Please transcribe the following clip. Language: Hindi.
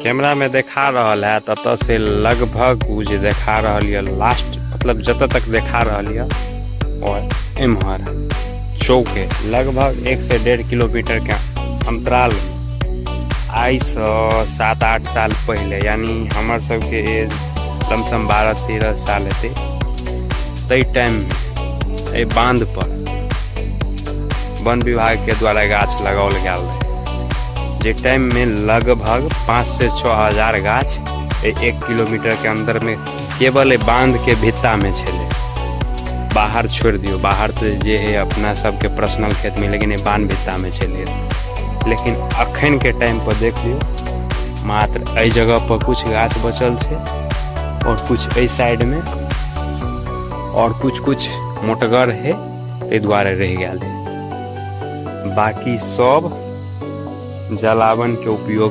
कैमरा में देखा रहा है तत से लगभग उ जे देखा रहा लास्ट मतलब जत तक देखा रहा और इम्हर चौके लगभग 1 से 1.5 किलोमीटर के अंतराल आई से 7-8 साल पहले यानी हमार सबके एज लमसम 12-13 साल हेतै तई टाइम में ए बांध पर वन विभाग के द्वारा गाछ लगाओल गया रहे जे टाइम में लगभग 5 से 6 हजार गाछ 1 किलोमीटर के अंदर में केवल बांध के भित्ता में छे। बाहर छोड़ दियो, बाहर तो जे है अपना सबके पर्सनल खेत में, लेकिन बांध भित्ता में छे। लेकिन अखन के टाइम पर देख लियो मात्र एहि जगह पर कुछ गाछ बचल छे और कुछ एहि साइड में और कुछ मोटगर है ते द्वारे रह गया है। बाकी सब जलावन के उपयोग